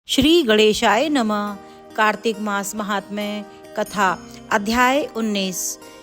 श्री गणेशाय नमः। कार्तिक मास महात्म्य कथा अध्याय 19।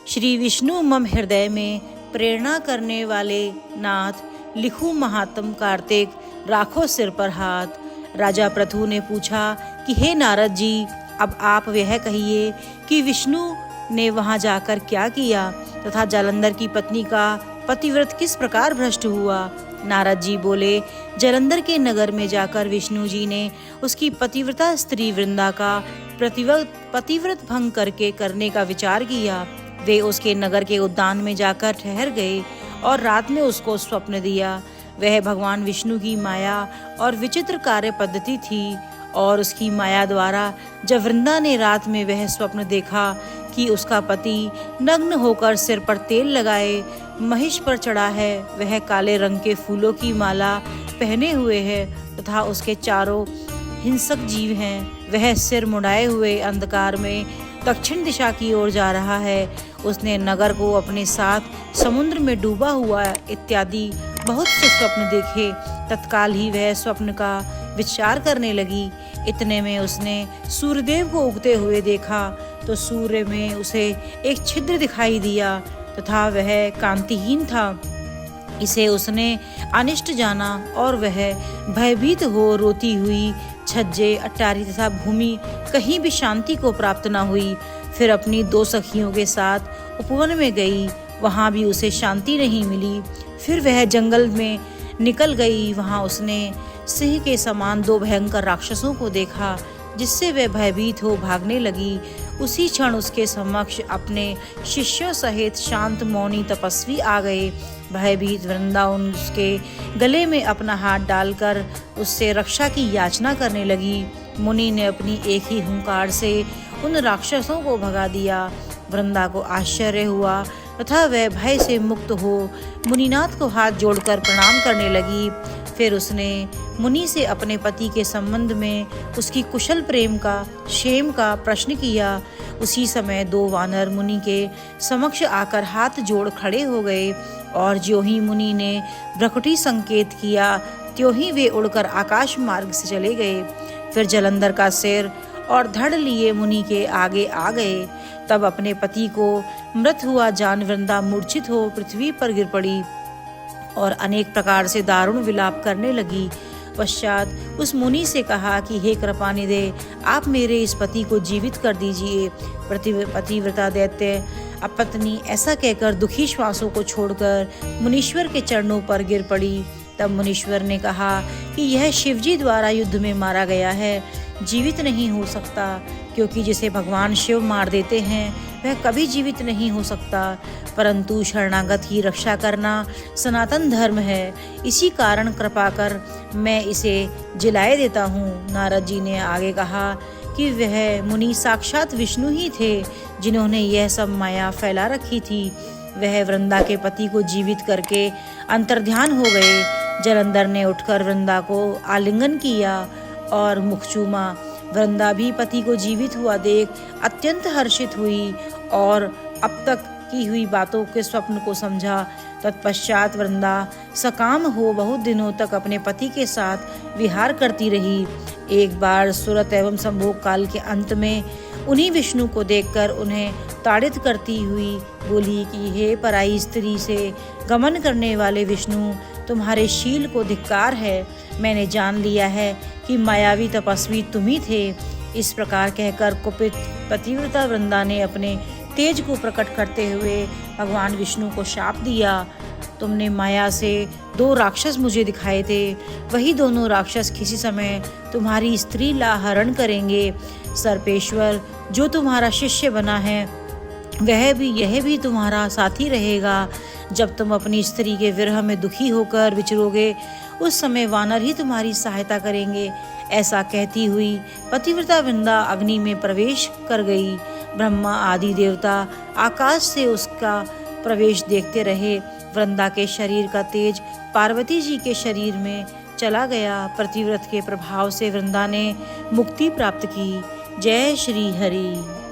श्री विष्णु मम हृदय में प्रेरणा करने वाले नाथ, लिखूं महात्म कार्तिक, राखो सिर पर हाथ। राजा पृथु ने पूछा कि हे नारद जी, अब आप यह कहिए कि विष्णु ने वहां जाकर क्या किया तथा जालंधर की पत्नी का पतिव्रत किस प्रकार भ्रष्ट हुआ। नारद जी बोले, जालंधर के नगर में जाकर विष्णु जी ने उसकी पतिव्रता स्त्री वृंदा का पतिव्रत भंग करने का विचार किया। वे उसके नगर के उद्यान में जाकर ठहर गए और रात में उसको स्वप्न दिया। वह भगवान विष्णु की माया और विचित्र कार्य पद्धति थी और उसकी माया द्वारा जब वृंदा ने रात में वह स्वप्न देखा कि उसका पति नग्न होकर सिर पर तेल लगाए महिष पर चढ़ा है, वह काले रंग के फूलों की माला पहने हुए है तथा उसके चारों हिंसक जीव हैं, वह सिर मुड़ाए हुए अंधकार में दक्षिण दिशा की ओर जा रहा है। उसने नगर को अपने साथ समुद्र में डूबा हुआ इत्यादि बहुत से स्वप्न देखे। तत्काल ही वह स्वप्न का विचार करने लगी। इतने में उसने सूर्यदेव को उगते हुए देखा तो सूर्य में उसे एक छिद्र दिखाई दिया तथा वह कांतिहीन था। इसे उसने अनिष्ट जाना और वह भयभीत हो रोती हुई छज्जे, अटारी तथा भूमि कहीं भी शांति को प्राप्त न हुई। फिर अपनी दो सखियों के साथ उपवन में गई, वहां भी उसे शांति नहीं मिली। फिर वह जंगल में निकल गई, वहां उसने सिंह के समान दो भयंकर राक्षसों को देखा, जिससे वह भयभीत हो भागने लगी। उसी क्षण उसके समक्ष अपने शिष्यों सहित शांत मौनी तपस्वी आ गए। भयभीत वृंदा उसके गले में अपना हाथ डालकर उससे रक्षा की याचना करने लगी। मुनि ने अपनी एक ही हुंकार से उन राक्षसों को भगा दिया। वृंदा को आश्चर्य हुआ तथा वह भय से मुक्त हो मुनिनाथ को हाथ जोड़कर प्रणाम करने लगी। फिर उसने मुनि से अपने पति के संबंध में उसकी कुशल प्रेम का क्षेम का प्रश्न किया। उसी समय दो वानर मुनि के समक्ष आकर हाथ जोड़ खड़े हो गए और ज्यों ही मुनि ने भ्रकुटी संकेत किया त्यों ही वे उड़कर आकाश मार्ग से चले गए। फिर जालंधर का सिर और धड़ लिए मुनि के आगे आ गए। तब अपने पति को मृत हुआ जान वृंदा मूर्छित हो पृथ्वी पर गिर पड़ी और अनेक प्रकार से दारुण विलाप करने लगी। पश्चात उस मुनि से कहा कि हे कृपानिधे, आप मेरे इस पति को जीवित कर दीजिए। पतिव्रता दैत्य अपत्नी ऐसा कहकर दुखी श्वासों को छोड़कर मुनीश्वर के चरणों पर गिर पड़ी। तब मुनीश्वर ने कहा कि यह शिवजी द्वारा युद्ध में मारा गया है, जीवित नहीं हो सकता, क्योंकि जिसे भगवान शिव मार देते हैं वह कभी जीवित नहीं हो सकता। परंतु शरणागत की रक्षा करना सनातन धर्म है, इसी कारण कृपा कर मैं इसे जिलाए देता हूँ। नारद जी ने आगे कहा कि वह मुनि साक्षात विष्णु ही थे, जिन्होंने यह सब माया फैला रखी थी। वह वृंदा के पति को जीवित करके अंतर्ध्यान हो गए। जालंधर ने उठकर वृंदा को आलिंगन किया और मुख चूमा। वृंदा भी पति को जीवित हुआ देख अत्यंत हर्षित हुई और अब तक की हुई बातों के स्वप्न को समझा। तत्पश्चात वृंदा सकाम हो बहुत दिनों तक अपने पति के साथ विहार करती रही। एक बार सुरत एवं संभोग काल के अंत में उन्हीं विष्णु को देखकर उन्हें ताड़ित करती हुई बोली कि हे पराई स्त्री से गमन करने वाले विष्णु, तुम्हारे शील को धिक्कार है। मैंने जान लिया है कि मायावी तपस्वी तुम ही थे। इस प्रकार कहकर कुपित पतिव्रता वृंदा ने अपने तेज को प्रकट करते हुए भगवान विष्णु को शाप दिया। तुमने माया से दो राक्षस मुझे दिखाए थे, वही दोनों राक्षस किसी समय तुम्हारी स्त्री ला हरण करेंगे। सर्पेश्वर जो तुम्हारा शिष्य बना है यह भी तुम्हारा साथी रहेगा। जब तुम अपनी स्त्री के विरह में दुखी होकर विचरोगे, उस समय वानर ही तुम्हारी सहायता करेंगे। ऐसा कहती हुई पतिव्रता वृंदा अग्नि में प्रवेश कर गई। ब्रह्मा आदि देवता आकाश से उसका प्रवेश देखते रहे। वृंदा के शरीर का तेज पार्वती जी के शरीर में चला गया। पतिव्रत के प्रभाव से वृंदा ने मुक्ति प्राप्त की। जय श्री हरि।